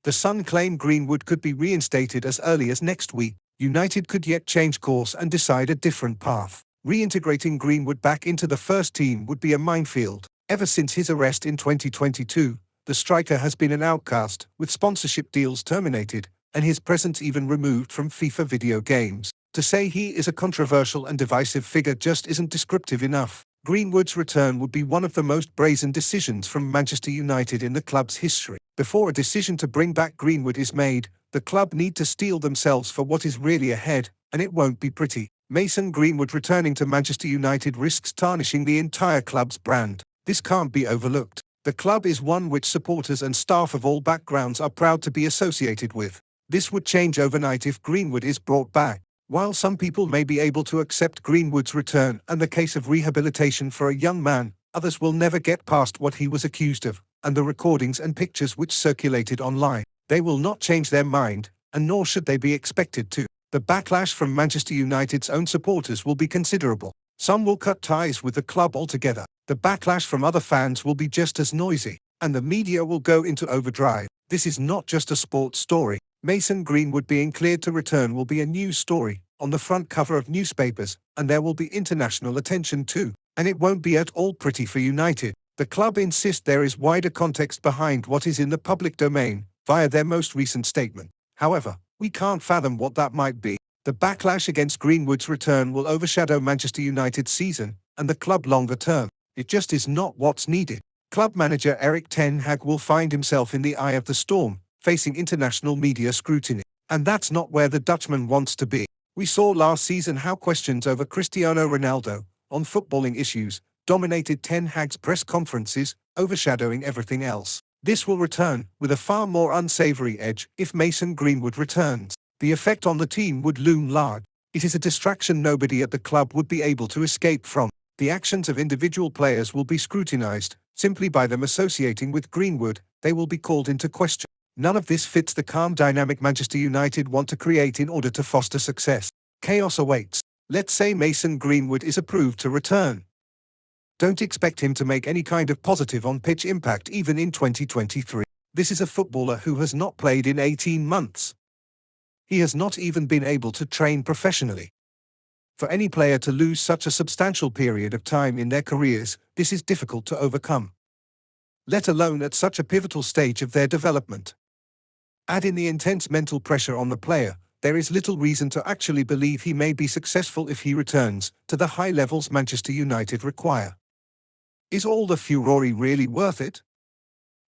The Sun claim Greenwood could be reinstated as early as next week. United could yet change course and decide a different path. Reintegrating Greenwood back into the first team would be a minefield. Ever since his arrest in 2022, the striker has been an outcast, with sponsorship deals terminated, and his presence even removed from FIFA video games. To say he is a controversial and divisive figure just isn't descriptive enough. Greenwood's return would be one of the most brazen decisions from Manchester United in the club's history. Before a decision to bring back Greenwood is made, the club need to steel themselves for what is really ahead, and it won't be pretty. Mason Greenwood returning to Manchester United risks tarnishing the entire club's brand. This can't be overlooked. The club is one which supporters and staff of all backgrounds are proud to be associated with. This would change overnight if Greenwood is brought back. While some people may be able to accept Greenwood's return and the case of rehabilitation for a young man, others will never get past what he was accused of, and the recordings and pictures which circulated online. They will not change their mind, and nor should they be expected to. The backlash from Manchester United's own supporters will be considerable. Some will cut ties with the club altogether. The backlash from other fans will be just as noisy, and the media will go into overdrive. This is not just a sports story. Mason Greenwood being cleared to return will be a news story, on the front cover of newspapers, and there will be international attention too. And it won't be at all pretty for United. The club insist there is wider context behind what is in the public domain, via their most recent statement. However, we can't fathom what that might be. The backlash against Greenwood's return will overshadow Manchester United's season, and the club longer term. It just is not what's needed. Club manager Erik ten Hag will find himself in the eye of the storm, facing international media scrutiny. And that's not where the Dutchman wants to be. We saw last season how questions over Cristiano Ronaldo, on footballing issues, dominated ten Hag's press conferences, overshadowing everything else. This will return, with a far more unsavory edge, if Mason Greenwood returns. The effect on the team would loom large. It is a distraction nobody at the club would be able to escape from. The actions of individual players will be scrutinized. Simply by them associating with Greenwood, they will be called into question. None of this fits the calm dynamic Manchester United want to create in order to foster success. Chaos awaits. Let's say Mason Greenwood is approved to return. Don't expect him to make any kind of positive on-pitch impact even in 2023. This is a footballer who has not played in 18 months. He has not even been able to train professionally. For any player to lose such a substantial period of time in their careers, this is difficult to overcome, let alone at such a pivotal stage of their development. Add in the intense mental pressure on the player, there is little reason to actually believe he may be successful if he returns to the high levels Manchester United require. Is all the furore really worth it?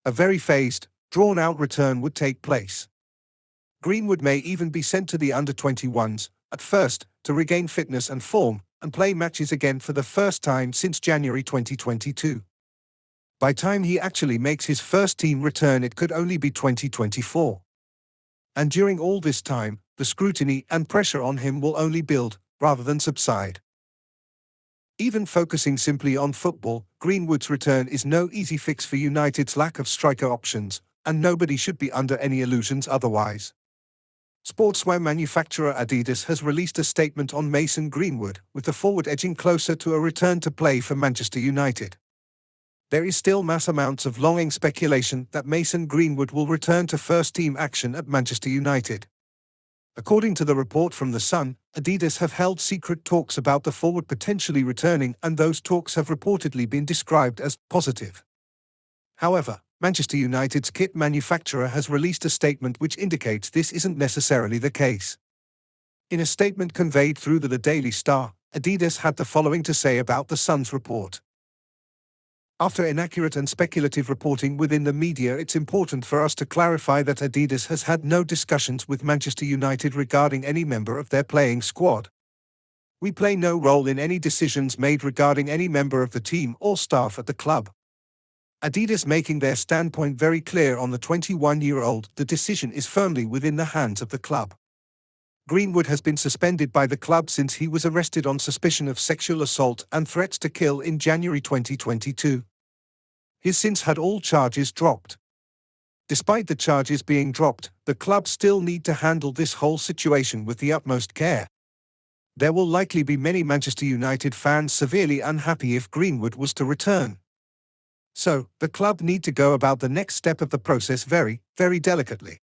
A very phased, drawn-out return would take place. Greenwood may even be sent to the under-21s, at first, to regain fitness and form, and play matches again for the first time since January 2022. By time he actually makes his first team return, it could only be 2024. And during all this time, the scrutiny and pressure on him will only build, rather than subside. Even focusing simply on football, Greenwood's return is no easy fix for United's lack of striker options, and nobody should be under any illusions otherwise. Sportswear manufacturer Adidas has released a statement on Mason Greenwood, with the forward edging closer to a return to play for Manchester United. There is still mass amounts of longing speculation that Mason Greenwood will return to first-team action at Manchester United. According to the report from The Sun, Adidas have held secret talks about the forward potentially returning, and those talks have reportedly been described as positive. However, Manchester United's kit manufacturer has released a statement which indicates this isn't necessarily the case. In a statement conveyed through the Daily Star, Adidas had the following to say about The Sun's report. After inaccurate and speculative reporting within the media, it's important for us to clarify that Adidas has had no discussions with Manchester United regarding any member of their playing squad. We play no role in any decisions made regarding any member of the team or staff at the club. Adidas making their standpoint very clear on the 21-year-old, the decision is firmly within the hands of the club. Greenwood has been suspended by the club since he was arrested on suspicion of sexual assault and threats to kill in January 2022. He's since had all charges dropped. Despite the charges being dropped, the club still need to handle this whole situation with the utmost care. There will likely be many Manchester United fans severely unhappy if Greenwood was to return. So, the club need to go about the next step of the process very, very delicately.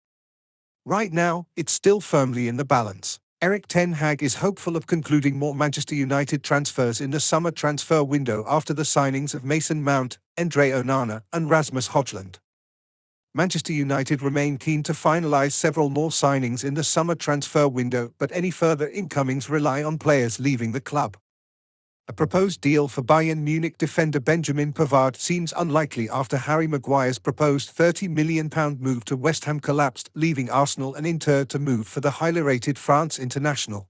Right now, it's still firmly in the balance. Erik ten Hag is hopeful of concluding more Manchester United transfers in the summer transfer window after the signings of Mason Mount, Andre Onana, and Rasmus Højlund. Manchester United remain keen to finalise several more signings in the summer transfer window, but any further incomings rely on players leaving the club. A proposed deal for Bayern Munich defender Benjamin Pavard seems unlikely after Harry Maguire's proposed £30 million move to West Ham collapsed, leaving Arsenal and Inter to move for the highly rated France international.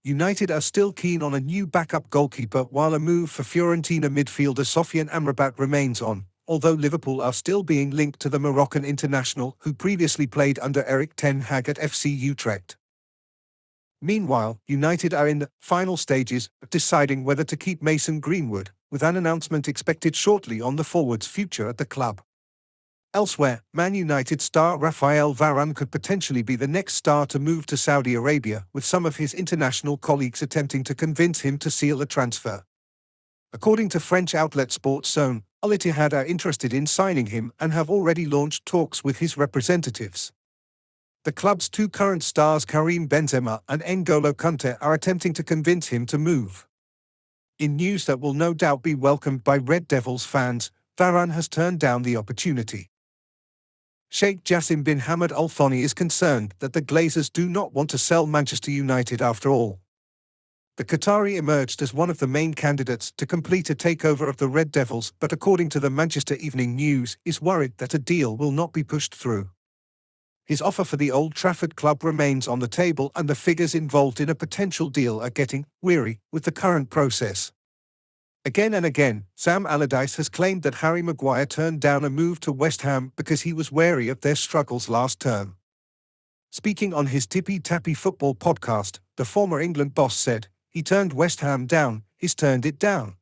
United are still keen on a new backup goalkeeper, while a move for Fiorentina midfielder Sofiane Amrabat remains on, although Liverpool are still being linked to the Moroccan international who previously played under Erik ten Hag at FC Utrecht. Meanwhile, United are in the final stages of deciding whether to keep Mason Greenwood, with an announcement expected shortly on the forward's future at the club. Elsewhere, Man United star Raphael Varane could potentially be the next star to move to Saudi Arabia, with some of his international colleagues attempting to convince him to seal a transfer. According to French outlet Sports Zone, Al Ittihad are interested in signing him and have already launched talks with his representatives. The club's two current stars Karim Benzema and N'Golo Kanté are attempting to convince him to move. In news that will no doubt be welcomed by Red Devils fans, Varane has turned down the opportunity. Sheikh Jassim bin Hamad Al Thani is concerned that the Glazers do not want to sell Manchester United after all. The Qatari emerged as one of the main candidates to complete a takeover of the Red Devils, but according to the Manchester Evening News, is worried that a deal will not be pushed through. His offer for the Old Trafford club remains on the table, and the figures involved in a potential deal are getting weary with the current process. Again and again, Sam Allardyce has claimed that Harry Maguire turned down a move to West Ham because he was wary of their struggles last term. Speaking on his Tippy Tappy Football podcast, the former England boss said, "He turned West Ham down, he's turned it down.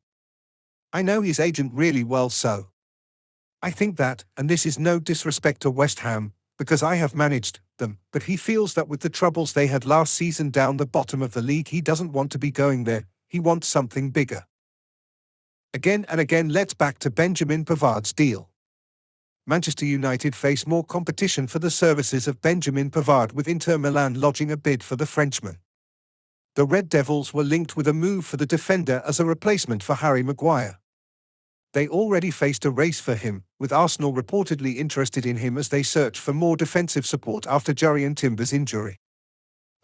I know his agent really well, so I think that, and this is no disrespect to West Ham, because I have managed them, but he feels that with the troubles they had last season down the bottom of the league, he doesn't want to be going there, he wants something bigger." Again and again, let's back to Benjamin Pavard's deal. Manchester United face more competition for the services of Benjamin Pavard, with Inter Milan lodging a bid for the Frenchman. The Red Devils were linked with a move for the defender as a replacement for Harry Maguire. They already faced a race for him, with Arsenal reportedly interested in him as they search for more defensive support after Jurrien Timber's injury.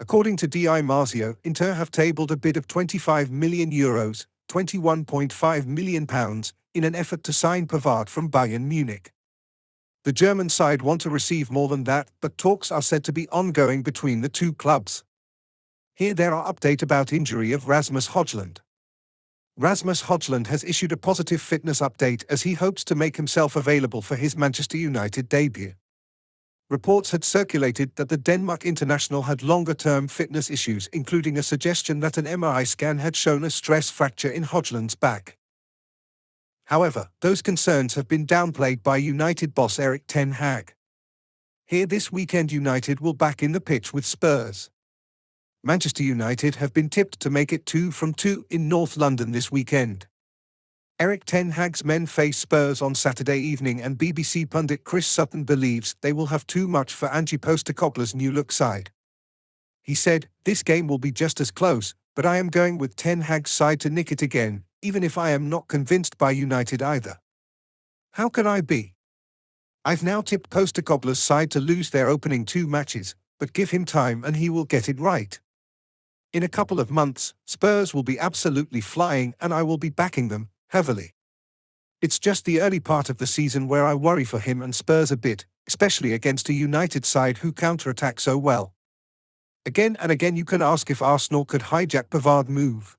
According to Di Marzio, Inter have tabled a bid of €25 million, £21.5 million, in an effort to sign Pavard from Bayern Munich. The German side want to receive more than that, but talks are said to be ongoing between the two clubs. Here there are update about injury of Rasmus Højlund. Rasmus Højlund has issued a positive fitness update as he hopes to make himself available for his Manchester United debut. Reports had circulated that the Denmark international had longer-term fitness issues, including a suggestion that an MRI scan had shown a stress fracture in Højlund's back. However, those concerns have been downplayed by United boss Erik ten Hag. Here this weekend United will back in the pitch with Spurs. Manchester United have been tipped to make it 2 from 2 in North London this weekend. Erik ten Hag's men face Spurs on Saturday evening, and BBC pundit Chris Sutton believes they will have too much for Ange Postecoglou's new-look side. He said, "This game will be just as close, but I am going with ten Hag's side to nick it again, even if I am not convinced by United either. How can I be? I've now tipped Postecoglou's side to lose their opening 2 matches, but give him time and he will get it right. In a couple of months, Spurs will be absolutely flying and I will be backing them heavily. It's just the early part of the season where I worry for him and Spurs a bit, especially against a United side who counter-attack so well." Again and again you can ask if Arsenal could hijack Pavard's move.